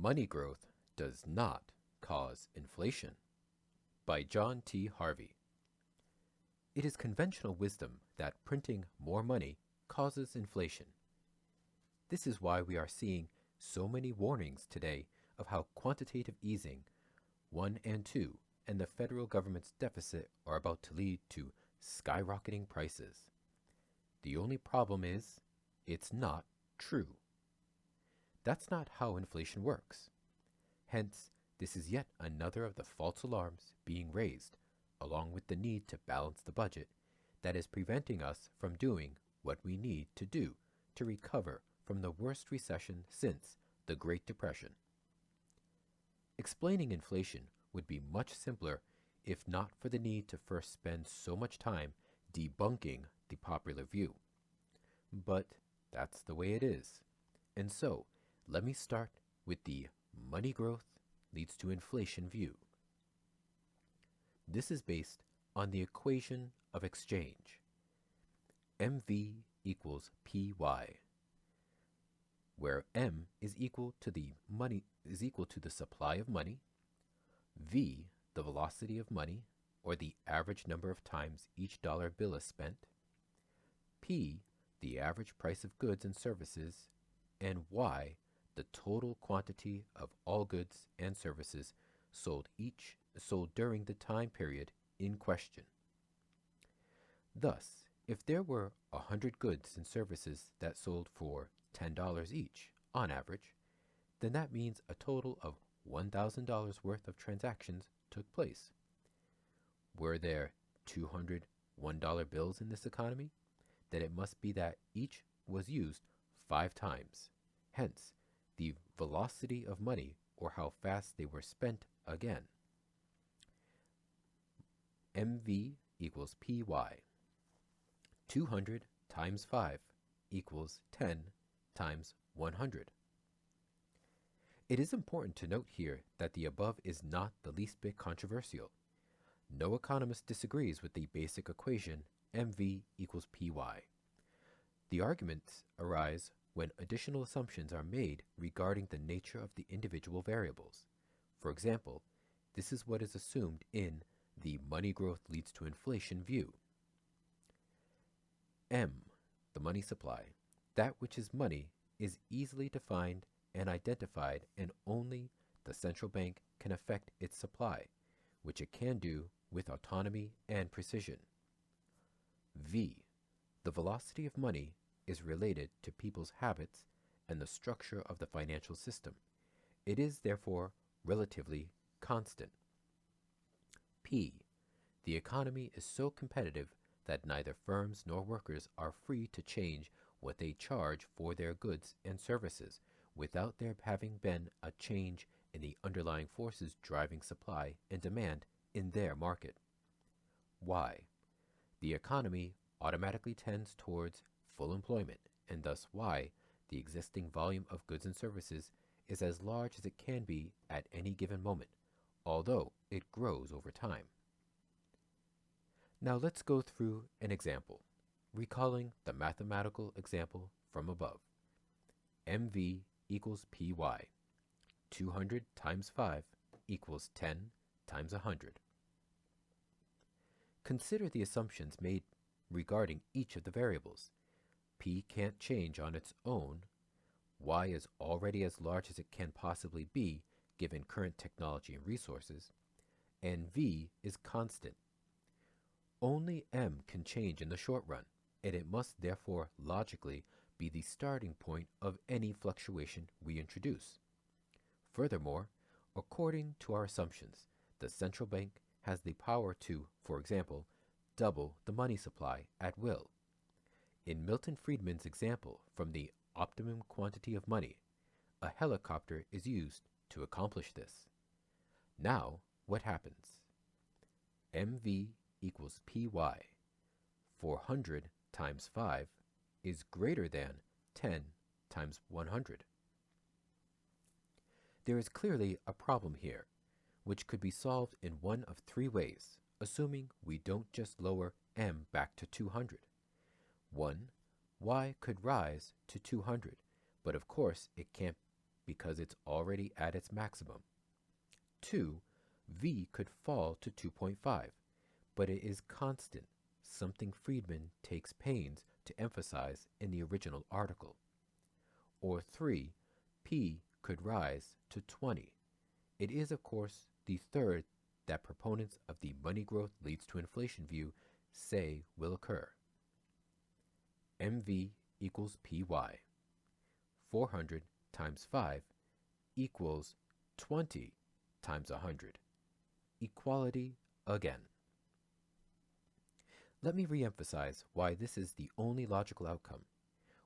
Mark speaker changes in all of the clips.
Speaker 1: Money growth does not cause inflation. By John T. Harvey. It is conventional wisdom that printing more money causes inflation. This is why we are seeing so many warnings today of how quantitative easing 1 and 2 and the federal government's deficit are about to lead to skyrocketing prices. The only problem is, it's not true. That's not how inflation works. Hence, this is yet another of the false alarms being raised, along with the need to balance the budget, that is preventing us from doing what we need to do to recover from the worst recession since the Great Depression. Explaining inflation would be much simpler if not for the need to first spend so much time debunking the popular view. But that's the way it is. And so, let me start with the money growth leads to inflation view. This is based on the equation of exchange. MV equals PY, where M is equal to the supply of money, V the velocity of money, or the average number of times each dollar bill is spent, P the average price of goods and services, and Y the total quantity of all goods and services sold during the time period in question. Thus, if there were 100 goods and services that sold for $10 each on average, then that means a total of $1,000 worth of transactions took place. Were there 200 $1 bills in this economy? Then it must be that each was used 5 times. Hence, the velocity of money, or how fast they were spent again. MV equals PY. 200 times 5 equals 10 times 100. It is important to note here that the above is not the least bit controversial. No economist disagrees with the basic equation MV equals PY. The arguments arise when additional assumptions are made regarding the nature of the individual variables. For example, this is what is assumed in the money growth leads to inflation view. M, the money supply, that which is money, is easily defined and identified, and only the central bank can affect its supply, which it can do with autonomy and precision. V, the velocity of money, is related to people's habits and the structure of the financial system. It is therefore relatively constant. P, the economy is so competitive that neither firms nor workers are free to change what they charge for their goods and services without there having been a change in the underlying forces driving supply and demand in their market. Y, the economy automatically tends towards full employment, and thus Y, the existing volume of goods and services, is as large as it can be at any given moment, although it grows over time. Now let's go through an example, recalling the mathematical example from above. MV equals PY. 200 times 5 equals 10 times 100. Consider the assumptions made regarding each of the variables. P can't change on its own. Y is already as large as it can possibly be given current technology and resources. And V is constant. Only M can change in the short run, and it must therefore logically be the starting point of any fluctuation we introduce. Furthermore, according to our assumptions, the central bank has the power to, for example, double the money supply at will. In Milton Friedman's example from the optimum quantity of money, a helicopter is used to accomplish this. Now, what happens? MV equals PY. 400 times 5 is greater than 10 times 100. There is clearly a problem here, which could be solved in one of 3 ways, assuming we don't just lower M back to 200. 1. Y could rise to 200, but of course it can't because it's already at its maximum. 2. V could fall to 2.5, but it is constant, something Friedman takes pains to emphasize in the original article. Or 3. P could rise to 20. It is, of course, the third that proponents of the money growth leads to inflation view say will occur. MV equals PY. 400 times 5 equals 20 times 100. Equality again. Let me re-emphasize why this is the only logical outcome.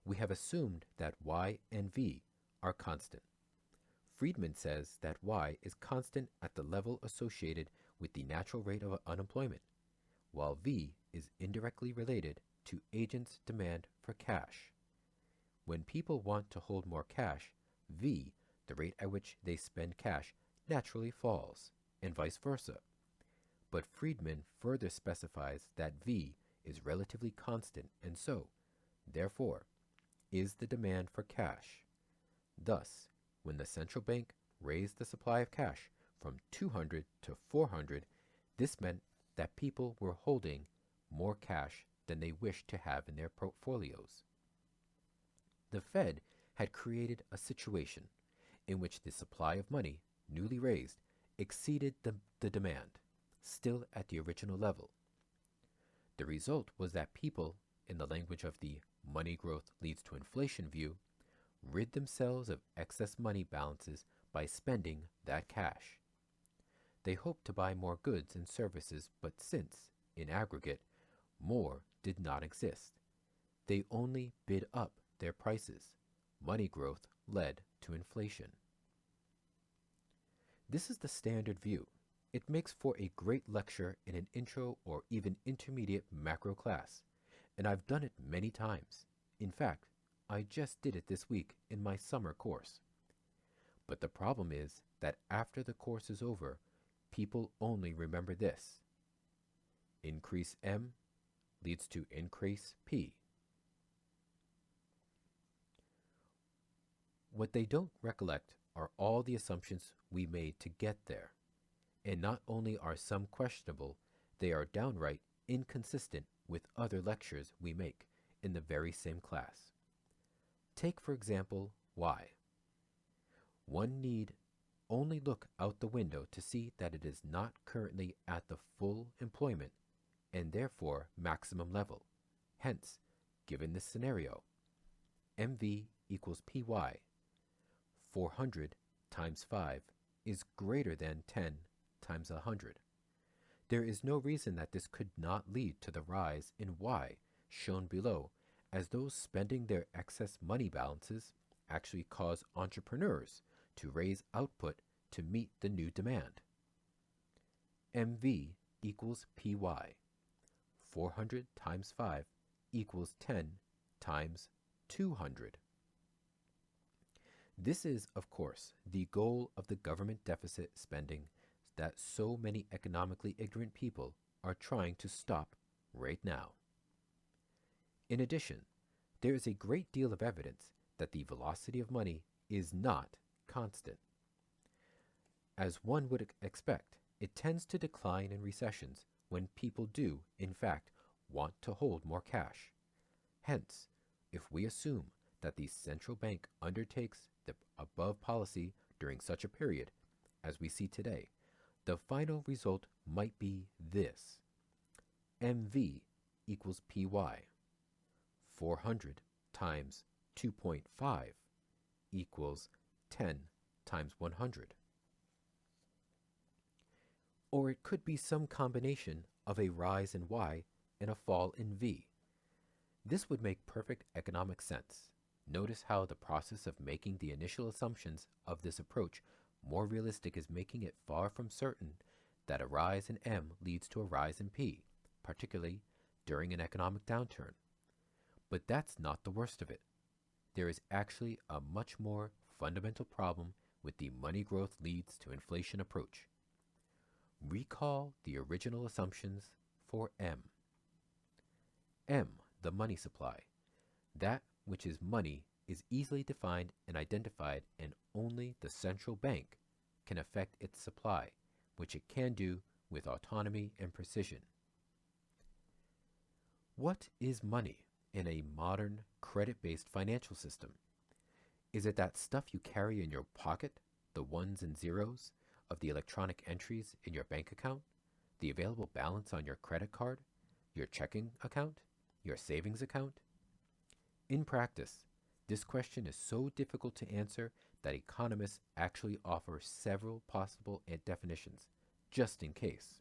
Speaker 1: We have assumed that Y and V are constant. Friedman says that Y is constant at the level associated with the natural rate of unemployment, while V is indirectly related to agents' demand for cash. When people want to hold more cash, V, the rate at which they spend cash, naturally falls, and vice versa. But Friedman further specifies that V is relatively constant and so, therefore, is the demand for cash. Thus, when the central bank raised the supply of cash from 200 to 400, this meant that people were holding more cash than they wished to have in their portfolios. The Fed had created a situation in which the supply of money, newly raised, exceeded the demand, still at the original level. The result was that people, in the language of the money growth leads to inflation view, rid themselves of excess money balances by spending that cash. They hoped to buy more goods and services, but since, in aggregate, more did not exist, they only bid up their prices. Money growth led to inflation. This is the standard view. It makes for a great lecture in an intro or even intermediate macro class, and I've done it many times. In fact, I just did it this week in my summer course. But the problem is that after the course is over, people only remember this. Increase M leads to increase P. What they don't recollect are all the assumptions we made to get there. And not only are some questionable, they are downright inconsistent with other lectures we make in the very same class. Take, for example, Y. One need only look out the window to see that it is not currently at the full employment and therefore maximum level. Hence, given this scenario, MV equals PY. 400 times 5 is greater than 10 times 100. There is no reason that this could not lead to the rise in Y shown below, as those spending their excess money balances actually cause entrepreneurs to raise output to meet the new demand. MV equals PY. 400 times 5 equals 10 times 200. This is, of course, the goal of the government deficit spending that so many economically ignorant people are trying to stop right now. In addition, there is a great deal of evidence that the velocity of money is not constant. As one would expect, it tends to decline in recessions when people do, in fact, want to hold more cash. Hence, if we assume that the central bank undertakes the above policy during such a period, as we see today, the final result might be this. MV equals PY. 400 times 2.5 equals 10 times 100. Or it could be some combination of a rise in Y and a fall in V. This would make perfect economic sense. Notice how the process of making the initial assumptions of this approach more realistic is making it far from certain that a rise in M leads to a rise in P, particularly during an economic downturn. But that's not the worst of it. There is actually a much more fundamental problem with the money growth leads to inflation approach. Recall the original assumptions for M, the money supply, that which is money is easily defined and identified, and only the central bank can affect its supply, which it can do with autonomy and precision. What is money in a modern credit-based financial system? Is it that stuff you carry in your pocket, the ones and zeros of the electronic entries in your bank account, the available balance on your credit card, your checking account, your savings account? In practice, this question is so difficult to answer that economists actually offer several possible definitions, just in case.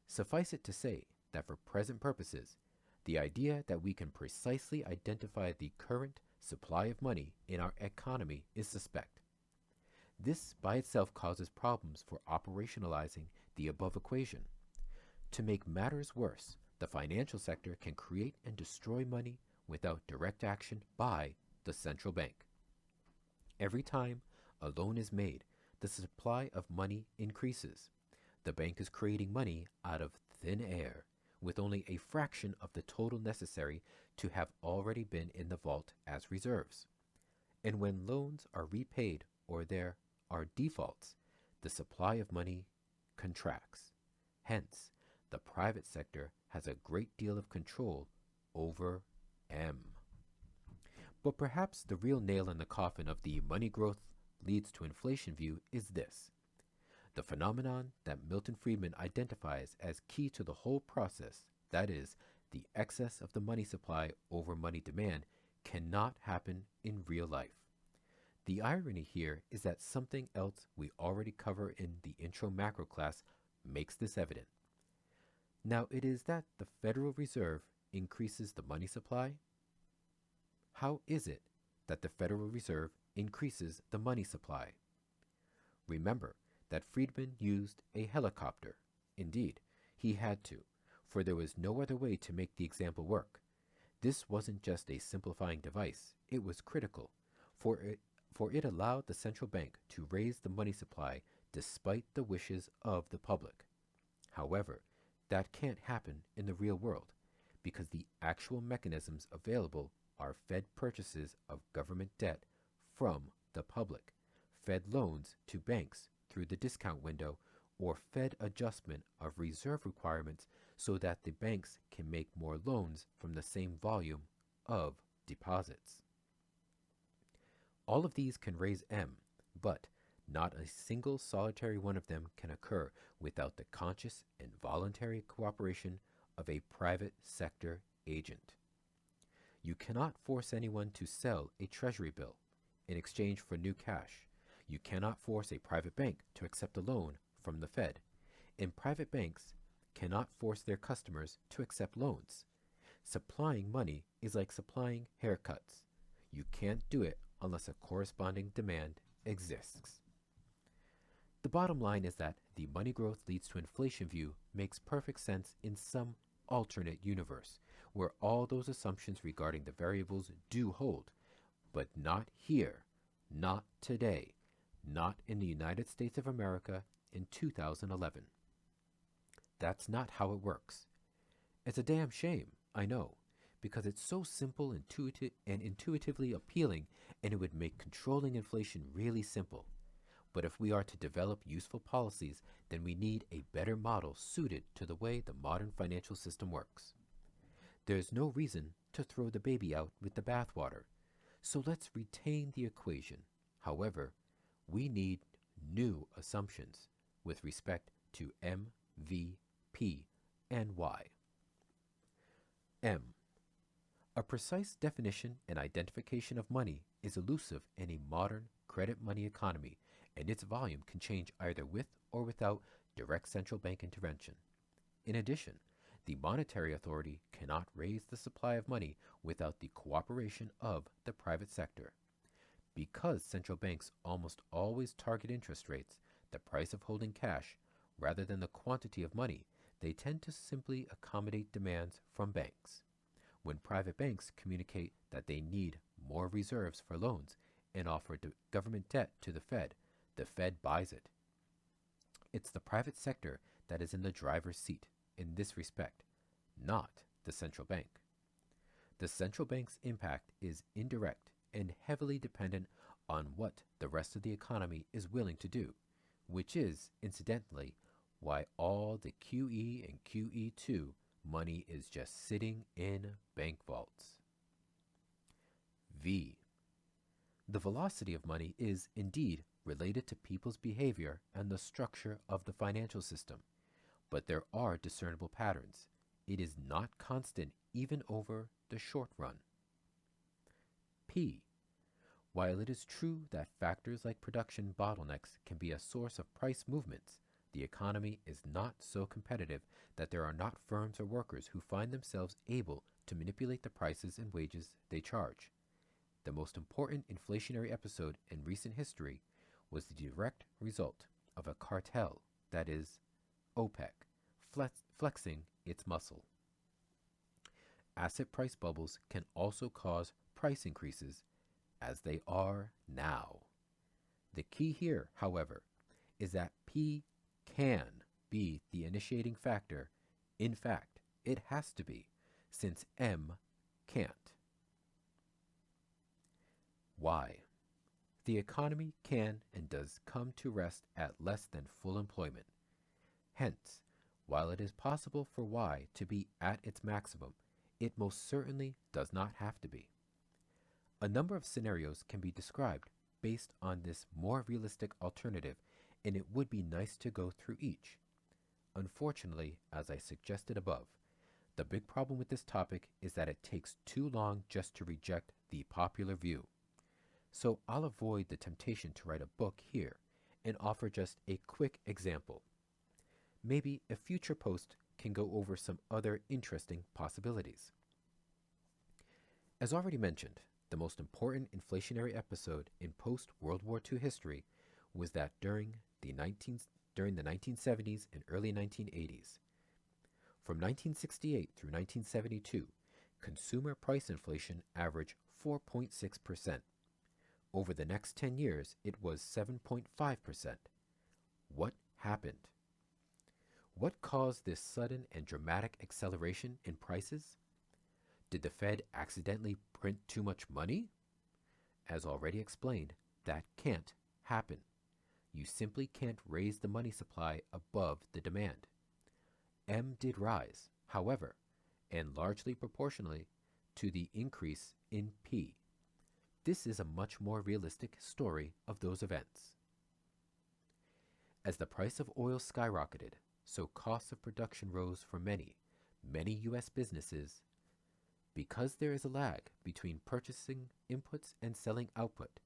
Speaker 1: Suffice it to say that for present purposes, the idea that we can precisely identify the current supply of money in our economy is suspect. This by itself causes problems for operationalizing the above equation. To make matters worse, the financial sector can create and destroy money without direct action by the central bank. Every time a loan is made, the supply of money increases. The bank is creating money out of thin air, with only a fraction of the total necessary to have already been in the vault as reserves. And when loans are repaid or there are defaults, the supply of money contracts. Hence, the private sector has a great deal of control over M. But perhaps the real nail in the coffin of the money growth leads to inflation view is this. The phenomenon that Milton Friedman identifies as key to the whole process, that is, the excess of the money supply over money demand, cannot happen in real life. The irony here is that something else we already cover in the intro macro class makes this evident. Now it is that the Federal Reserve increases the money supply. How is it that the Federal Reserve increases the money supply? Remember that Friedman used a helicopter. Indeed, he had to, for there was no other way to make the example work. This wasn't just a simplifying device, it was critical, for it allowed the central bank to raise the money supply despite the wishes of the public. However, that can't happen in the real world, because the actual mechanisms available are Fed purchases of government debt from the public, Fed loans to banks through the discount window, or Fed adjustment of reserve requirements so that the banks can make more loans from the same volume of deposits. All of these can raise M, but not a single solitary one of them can occur without the conscious and voluntary cooperation of a private sector agent. You cannot force anyone to sell a treasury bill in exchange for new cash. You cannot force a private bank to accept a loan from the Fed, and private banks cannot force their customers to accept loans. Supplying money is like supplying haircuts. You can't do it unless a corresponding demand exists. The bottom line is that the money growth leads to inflation view makes perfect sense in some alternate universe, where all those assumptions regarding the variables do hold, but not here, not today, not in the United States of America in 2011. That's not how it works. It's a damn shame, I know, because it's so simple, intuitively appealing, and it would make controlling inflation really simple. But if we are to develop useful policies, then we need a better model suited to the way the modern financial system works. There's no reason to throw the baby out with the bathwater, so let's retain the equation. However, we need new assumptions with respect to M, V, P, and Y. M. A precise definition and identification of money is elusive in a modern credit money economy, and its volume can change either with or without direct central bank intervention. In addition, the monetary authority cannot raise the supply of money without the cooperation of the private sector. Because central banks almost always target interest rates, the price of holding cash, rather than the quantity of money, they tend to simply accommodate demands from banks. When private banks communicate that they need more reserves for loans and offer government debt to the Fed buys it. It's the private sector that is in the driver's seat in this respect, not the central bank. The central bank's impact is indirect and heavily dependent on what the rest of the economy is willing to do, which is, incidentally, why all the QE and QE2 money is just sitting in bank vaults. V. The velocity of money is, indeed, related to people's behavior and the structure of the financial system, but there are discernible patterns. It is not constant even over the short run. P. While it is true that factors like production bottlenecks can be a source of price movements, the economy is not so competitive that there are not firms or workers who find themselves able to manipulate the prices and wages they charge. The most important inflationary episode in recent history was the direct result of a cartel, that is, OPEC, flexing its muscle. Asset price bubbles can also cause price increases, as they are now. The key here, however, is that P can be the initiating factor. In fact, it has to be, since M can't. Y. The economy can and does come to rest at less than full employment. Hence, while it is possible for Y to be at its maximum, it most certainly does not have to be. A number of scenarios can be described based on this more realistic alternative, and it would be nice to go through each. Unfortunately, as I suggested above, the big problem with this topic is that it takes too long just to reject the popular view. So I'll avoid the temptation to write a book here and offer just a quick example. Maybe a future post can go over some other interesting possibilities. As already mentioned, the most important inflationary episode in post-World War II history was that during the 1970s and early 1980s. From 1968 through 1972, consumer price inflation averaged 4.6%. Over the next 10 years, it was 7.5%. What happened? What caused this sudden and dramatic acceleration in prices? Did the Fed accidentally print too much money? As already explained, that can't happen. You simply can't raise the money supply above the demand. M did rise, however, and largely proportionally to the increase in P. This is a much more realistic story of those events. As the price of oil skyrocketed, so costs of production rose for many U.S. businesses. Because there is a lag between purchasing inputs and selling output,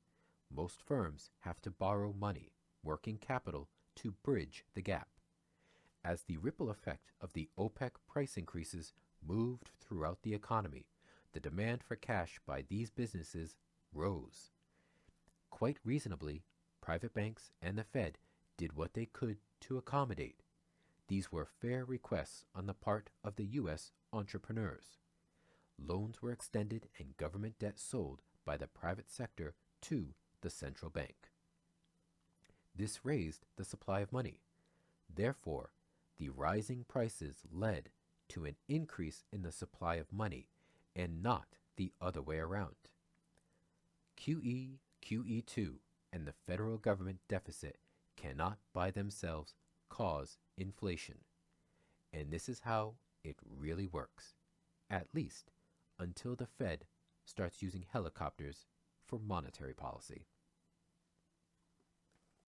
Speaker 1: most firms have to borrow money, working capital, to bridge the gap. As the ripple effect of the OPEC price increases moved throughout the economy, the demand for cash by these businesses rose. Quite reasonably, private banks and the Fed did what they could to accommodate. These were fair requests on the part of the U.S. entrepreneurs. Loans were extended and government debt sold by the private sector to the central bank. This raised the supply of money. Therefore, the rising prices led to an increase in the supply of money and not the other way around. QE, QE2, and the federal government deficit cannot by themselves cause inflation. And this is how it really works, at least until the Fed starts using helicopters for monetary policy.